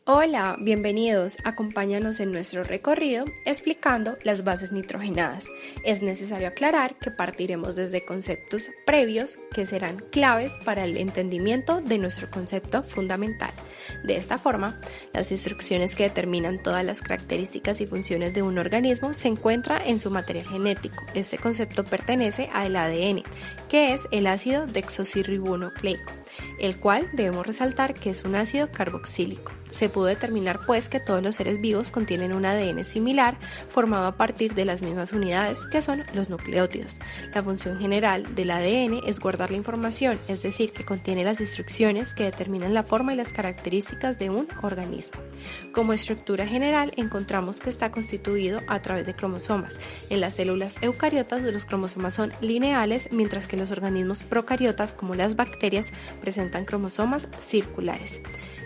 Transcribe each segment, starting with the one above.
Hola, bienvenidos. Acompáñanos en nuestro recorrido explicando las bases nitrogenadas. Es necesario aclarar que partiremos desde conceptos previos que serán claves para el entendimiento de nuestro concepto fundamental. De esta forma, las instrucciones que determinan todas las características y funciones de un organismo se encuentran en su material genético. Este concepto pertenece al ADN, que es el ácido desoxirribonucleico, el cual debemos resaltar que es un ácido carboxílico. Se pudo determinar pues que todos los seres vivos contienen un ADN similar formado a partir de las mismas unidades que son los nucleótidos. La función general del ADN es guardar la información, es decir, que contiene las instrucciones que determinan la forma y las características de un organismo. Como estructura general encontramos que está constituido a través de cromosomas. En las células eucariotas los cromosomas son lineales, mientras que los organismos procariotas como las bacterias presentan cromosomas circulares.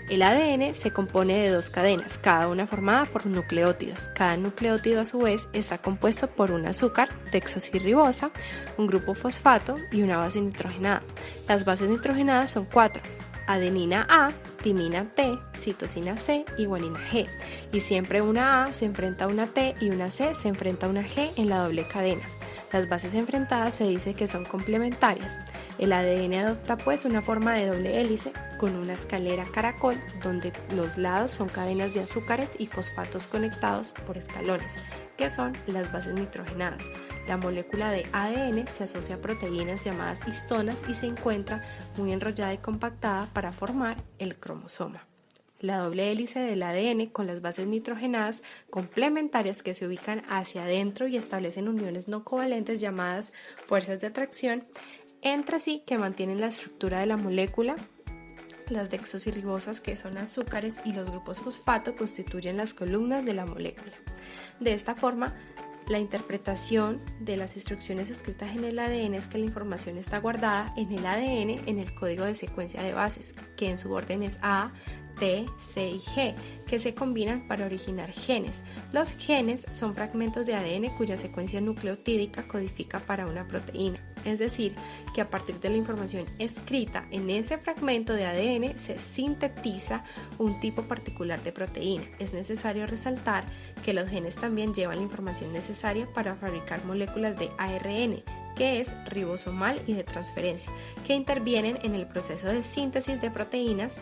El ADN se compone de dos cadenas, cada una formada por nucleótidos. Cada nucleótido a su vez está compuesto por un azúcar, desoxirribosa, un grupo fosfato y una base nitrogenada. Las bases nitrogenadas son 4: adenina A, timina T, citosina C y guanina G. Y siempre una A se enfrenta a una T y una C se enfrenta a una G en la doble cadena. Las bases enfrentadas se dice que son complementarias. El ADN adopta pues una forma de doble hélice con una escalera caracol donde los lados son cadenas de azúcares y fosfatos conectados por escalones, que son las bases nitrogenadas. La molécula de ADN se asocia a proteínas llamadas histonas y se encuentra muy enrollada y compactada para formar el cromosoma. La doble hélice del ADN con las bases nitrogenadas complementarias que se ubican hacia adentro y establecen uniones no covalentes llamadas fuerzas de atracción entre sí que mantienen la estructura de la molécula. Las desoxirribosas, que son azúcares, y los grupos fosfato constituyen las columnas de la molécula. De esta forma, la interpretación de las instrucciones escritas en el ADN es que la información está guardada en el ADN en el código de secuencia de bases, que en su orden es A, T, C y G, que se combinan para originar genes. Los genes son fragmentos de ADN cuya secuencia nucleotídica codifica para una proteína. Es decir, que a partir de la información escrita en ese fragmento de ADN se sintetiza un tipo particular de proteína. Es necesario resaltar que los genes también llevan la información necesaria para fabricar moléculas de ARN, que es ribosomal y de transferencia, que intervienen en el proceso de síntesis de proteínas.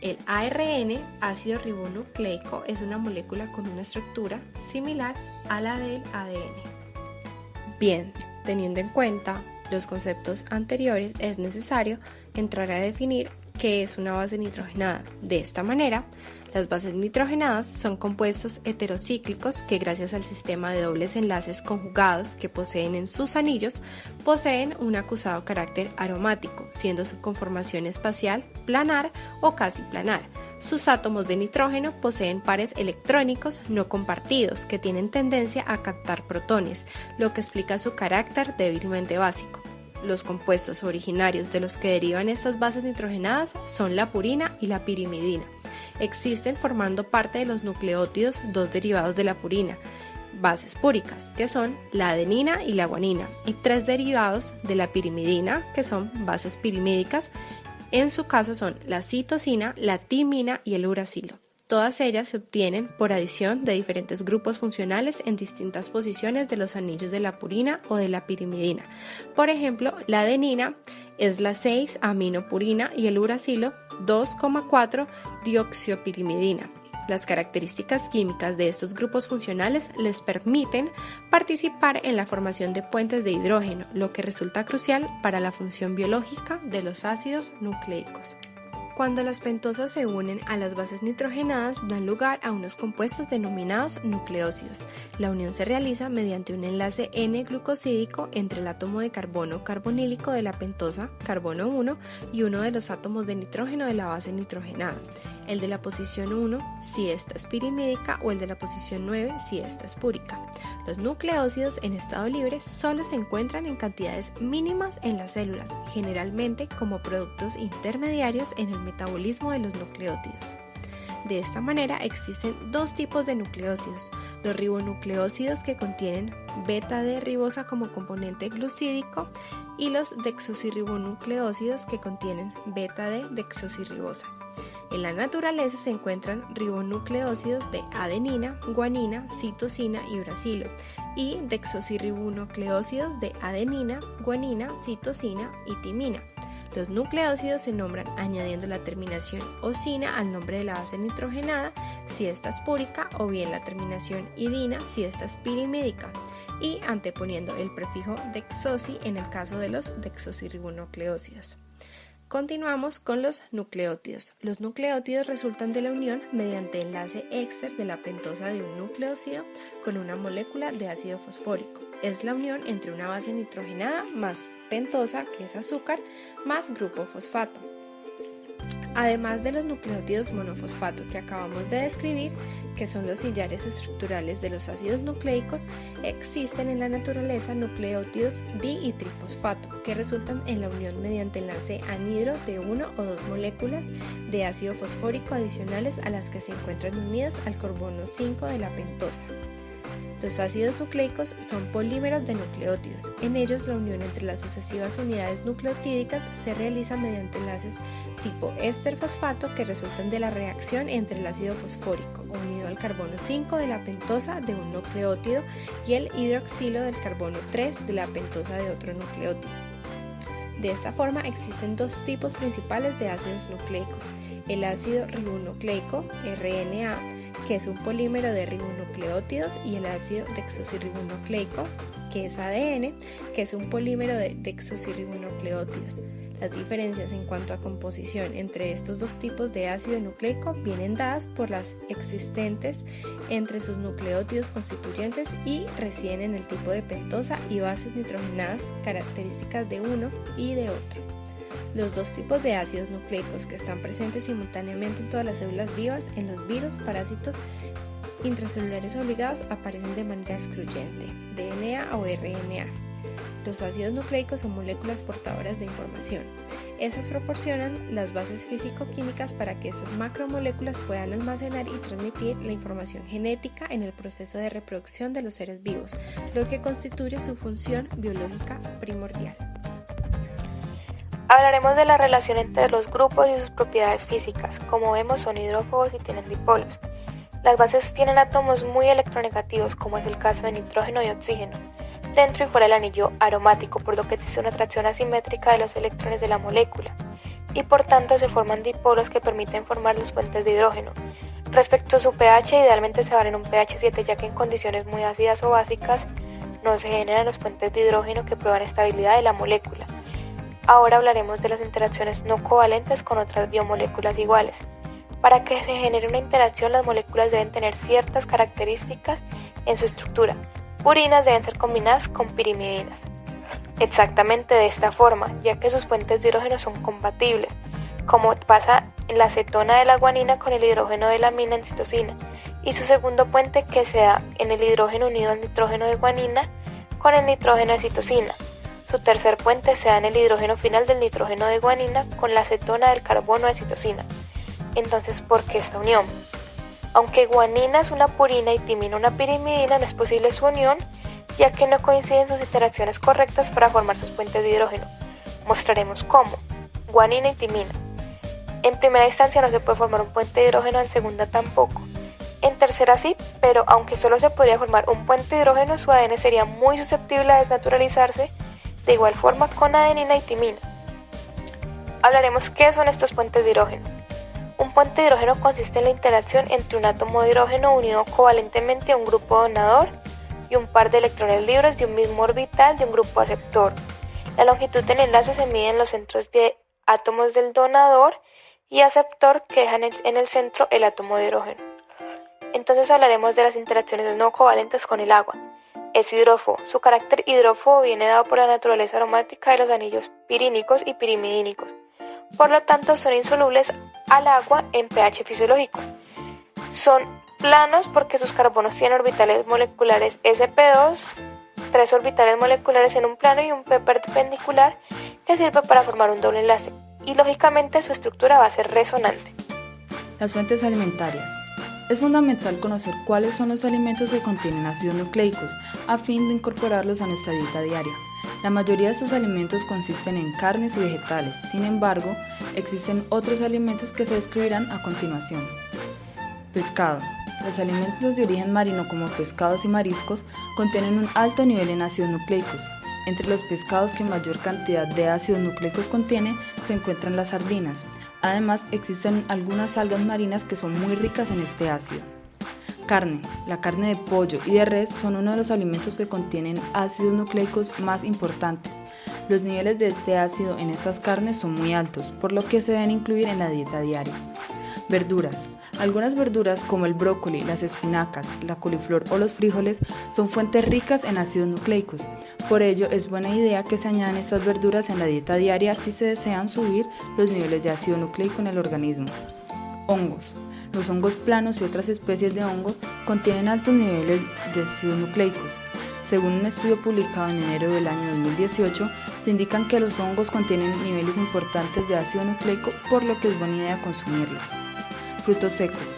El ARN, ácido ribonucleico, es una molécula con una estructura similar a la del ADN. Bien, teniendo en cuenta los conceptos anteriores, es necesario entrar a definir qué es una base nitrogenada. De esta manera, las bases nitrogenadas son compuestos heterocíclicos que, gracias al sistema de dobles enlaces conjugados que poseen en sus anillos, poseen un acusado carácter aromático, siendo su conformación espacial planar o casi planar. Sus átomos de nitrógeno poseen pares electrónicos no compartidos que tienen tendencia a captar protones, lo que explica su carácter débilmente básico. Los compuestos originarios de los que derivan estas bases nitrogenadas son la purina y la pirimidina. Existen formando parte de los nucleótidos dos derivados de la purina, bases púricas, que son la adenina y la guanina, y 3 derivados de la pirimidina, que son bases pirimídicas. En su caso son la citosina, la timina y el uracilo. Todas ellas se obtienen por adición de diferentes grupos funcionales en distintas posiciones de los anillos de la purina o de la pirimidina. Por ejemplo, la adenina es la 6-aminopurina y el uracilo 2,4-dioxiopirimidina. Las características químicas de estos grupos funcionales les permiten participar en la formación de puentes de hidrógeno, lo que resulta crucial para la función biológica de los ácidos nucleicos. Cuando las pentosas se unen a las bases nitrogenadas, dan lugar a unos compuestos denominados nucleósidos. La unión se realiza mediante un enlace N-glucosídico entre el átomo de carbono carbonílico de la pentosa, carbono 1, y uno de los átomos de nitrógeno de la base nitrogenada. El de la posición 1 si esta es pirimídica o el de la posición 9 si esta es púrica. Los nucleósidos en estado libre solo se encuentran en cantidades mínimas en las células, generalmente como productos intermediarios en el metabolismo de los nucleótidos. De esta manera existen dos tipos de nucleósidos: los ribonucleósidos, que contienen beta-D-ribosa como componente glucídico, y los desoxirribonucleósidos, que contienen beta-D-desoxirribosa. En la naturaleza se encuentran ribonucleósidos de adenina, guanina, citosina y uracilo, y desoxirribonucleósidos de adenina, guanina, citosina y timina. Los nucleósidos se nombran añadiendo la terminación osina al nombre de la base nitrogenada si esta es púrica, o bien la terminación idina si esta es pirimídica, y anteponiendo el prefijo desoxi en el caso de los desoxirribonucleósidos. Continuamos con los nucleótidos. Los nucleótidos resultan de la unión mediante enlace éster de la pentosa de un nucleósido con una molécula de ácido fosfórico. Es la unión entre una base nitrogenada más pentosa, que es azúcar, más grupo fosfato. Además de los nucleótidos monofosfato que acabamos de describir, que son los sillares estructurales de los ácidos nucleicos, existen en la naturaleza nucleótidos di y trifosfato, que resultan en la unión mediante enlace anhidro de 1 o 2 moléculas de ácido fosfórico adicionales a las que se encuentran unidas al carbono 5 de la pentosa. Los ácidos nucleicos son polímeros de nucleótidos. En ellos, la unión entre las sucesivas unidades nucleotídicas se realiza mediante enlaces tipo éster-fosfato que resultan de la reacción entre el ácido fosfórico unido al carbono 5 de la pentosa de un nucleótido y el hidroxilo del carbono 3 de la pentosa de otro nucleótido. De esta forma, existen dos tipos principales de ácidos nucleicos: el ácido ribonucleico, RNA, que es un polímero de ribonucleótidos, y el ácido desoxirribonucleico, que es ADN, que es un polímero de desoxirribonucleótidos. Las diferencias en cuanto a composición entre estos dos tipos de ácido nucleico vienen dadas por las existentes entre sus nucleótidos constituyentes y residen en el tipo de pentosa y bases nitrogenadas características de uno y de otro. Los dos tipos de ácidos nucleicos que están presentes simultáneamente en todas las células vivas, en los virus, parásitos intracelulares obligados, aparecen de manera excluyente, DNA o RNA. Los ácidos nucleicos son moléculas portadoras de información. Estas proporcionan las bases físico-químicas para que estas macromoléculas puedan almacenar y transmitir la información genética en el proceso de reproducción de los seres vivos, lo que constituye su función biológica primordial. Hablaremos de la relación entre los grupos y sus propiedades físicas. Como vemos, son hidrófobos y tienen dipolos. Las bases tienen átomos muy electronegativos, como es el caso de nitrógeno y oxígeno, dentro y fuera del anillo aromático, por lo que existe una atracción asimétrica de los electrones de la molécula, y por tanto se forman dipolos que permiten formar los puentes de hidrógeno. Respecto a su pH, idealmente se van en un pH 7, ya que en condiciones muy ácidas o básicas no se generan los puentes de hidrógeno que prueban estabilidad de la molécula. Ahora hablaremos de las interacciones no covalentes con otras biomoléculas iguales. Para que se genere una interacción, las moléculas deben tener ciertas características en su estructura. Purinas deben ser combinadas con pirimidinas. Exactamente de esta forma, ya que sus puentes de hidrógeno son compatibles, como pasa en la cetona de la guanina con el hidrógeno de la amina en citosina, y su segundo puente que se da en el hidrógeno unido al nitrógeno de guanina con el nitrógeno de citosina. Su tercer puente se da en el hidrógeno final del nitrógeno de guanina con la cetona del carbono de citosina. Entonces, ¿por qué esta unión? Aunque guanina es una purina y timina una pirimidina, no es posible su unión, ya que no coinciden sus interacciones correctas para formar sus puentes de hidrógeno. Mostraremos cómo. Guanina y timina. En primera instancia no se puede formar un puente de hidrógeno, en segunda tampoco. En tercera sí, pero aunque solo se podría formar un puente de hidrógeno, su ADN sería muy susceptible a desnaturalizarse, de igual forma con adenina y timina. Hablaremos qué son estos puentes de hidrógeno. Un puente de hidrógeno consiste en la interacción entre un átomo de hidrógeno unido covalentemente a un grupo donador y un par de electrones libres de un mismo orbital de un grupo aceptor. La longitud del enlace se mide en los centros de átomos del donador y aceptor que dejan en el centro el átomo de hidrógeno. Entonces hablaremos de las interacciones no covalentes con el agua. Es hidrófobo. Su carácter hidrófobo viene dado por la naturaleza aromática de los anillos pirínicos y pirimidínicos. Por lo tanto, son insolubles al agua en pH fisiológico. Son planos porque sus carbonos tienen orbitales moleculares sp2, 3 orbitales moleculares en un plano y un p perpendicular que sirve para formar un doble enlace. Y lógicamente su estructura va a ser resonante. Las fuentes alimentarias. Es fundamental conocer cuáles son los alimentos que contienen ácidos nucleicos a fin de incorporarlos a nuestra dieta diaria. La mayoría de estos alimentos consisten en carnes y vegetales, sin embargo, existen otros alimentos que se describirán a continuación. Pescado. Los alimentos de origen marino como pescados y mariscos contienen un alto nivel en ácidos nucleicos. Entre los pescados que mayor cantidad de ácidos nucleicos contienen se encuentran las sardinas. Además, existen algunas algas marinas que son muy ricas en este ácido. Carne. La carne de pollo y de res son uno de los alimentos que contienen ácidos nucleicos más importantes. Los niveles de este ácido en estas carnes son muy altos, por lo que se deben incluir en la dieta diaria. Verduras. Algunas verduras como el brócoli, las espinacas, la coliflor o los frijoles son fuentes ricas en ácidos nucleicos. Por ello, es buena idea que se añadan estas verduras en la dieta diaria si se desean subir los niveles de ácido nucleico en el organismo. Hongos. Los hongos planos y otras especies de hongos contienen altos niveles de ácidos nucleicos. Según un estudio publicado en enero del año 2018, se indican que los hongos contienen niveles importantes de ácido nucleico, por lo que es buena idea consumirlos. Frutos secos.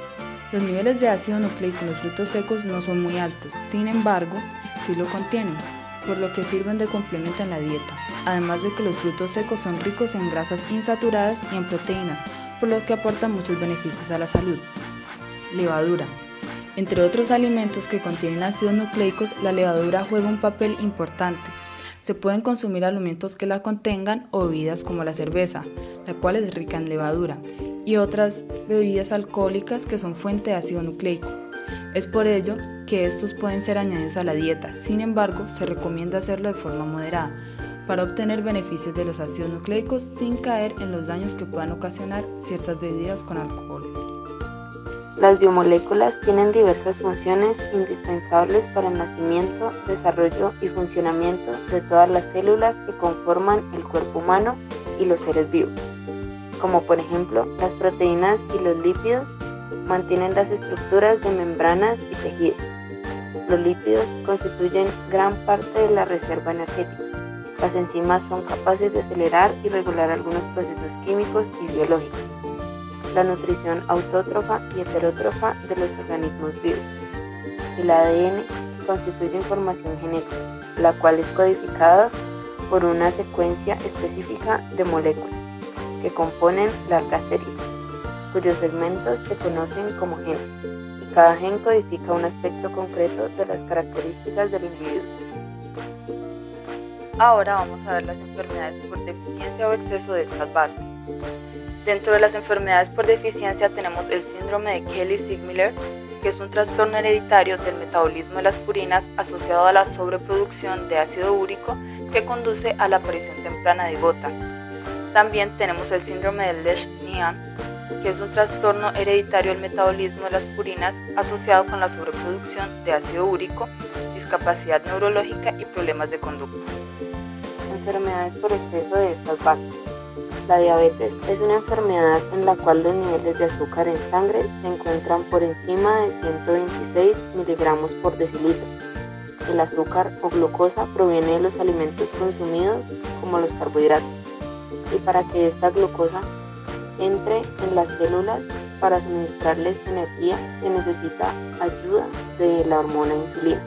Los niveles de ácido nucleico en los frutos secos no son muy altos, sin embargo, sí lo contienen, por lo que sirven de complemento en la dieta. Además de que los frutos secos son ricos en grasas insaturadas y en proteínas, por lo que aportan muchos beneficios a la salud. Levadura. Entre otros alimentos que contienen ácidos nucleicos, la levadura juega un papel importante. Se pueden consumir alimentos que la contengan o bebidas como la cerveza, la cual es rica en levadura, y otras bebidas alcohólicas que son fuente de ácido nucleico. Es por ello que estos pueden ser añadidos a la dieta, sin embargo, se recomienda hacerlo de forma moderada, para obtener beneficios de los ácidos nucleicos sin caer en los daños que puedan ocasionar ciertas bebidas con alcohol. Las biomoléculas tienen diversas funciones indispensables para el nacimiento, desarrollo y funcionamiento de todas las células que conforman el cuerpo humano y los seres vivos, como por ejemplo las proteínas y los lípidos mantienen las estructuras de membranas y tejidos. Los lípidos constituyen gran parte de la reserva energética. Las enzimas son capaces de acelerar y regular algunos procesos químicos y biológicos. La nutrición autótrofa y heterótrofa de los organismos vivos. El ADN constituye información genética, la cual es codificada por una secuencia específica de moléculas que componen largas series, cuyos segmentos se conocen como genes, y cada gen codifica un aspecto concreto de las características del individuo. Ahora vamos a ver las enfermedades por deficiencia o exceso de estas bases. Dentro de las enfermedades por deficiencia tenemos el síndrome de Kelly-Sigmiller, que es un trastorno hereditario del metabolismo de las purinas asociado a la sobreproducción de ácido úrico que conduce a la aparición temprana de gota. También tenemos el síndrome de Lesch-Nyhan, que es un trastorno hereditario del metabolismo de las purinas asociado con la sobreproducción de ácido úrico, discapacidad neurológica y problemas de conducta. Enfermedades por exceso de estas bases. La diabetes es una enfermedad en la cual los niveles de azúcar en sangre se encuentran por encima de 126 miligramos por decilitro. El azúcar o glucosa proviene de los alimentos consumidos, como los carbohidratos, y para que esta glucosa entre en las células para suministrarles energía se necesita ayuda de la hormona insulina.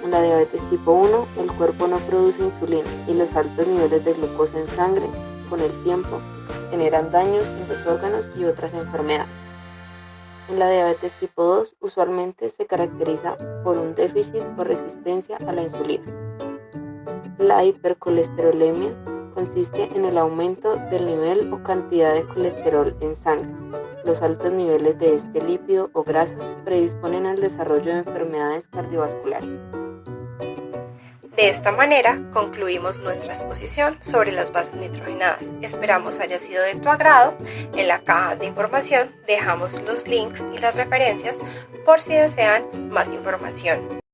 En la diabetes tipo 1, el cuerpo no produce insulina y los altos niveles de glucosa en sangre con el tiempo generan daños en los órganos y otras enfermedades. En la diabetes tipo 2 usualmente se caracteriza por un déficit o resistencia a la insulina. La hipercolesterolemia consiste en el aumento del nivel o cantidad de colesterol en sangre. Los altos niveles de este lípido o grasa predisponen al desarrollo de enfermedades cardiovasculares. De esta manera concluimos nuestra exposición sobre las bases nitrogenadas. Esperamos haya sido de tu agrado. En la caja de información dejamos los links y las referencias por si desean más información.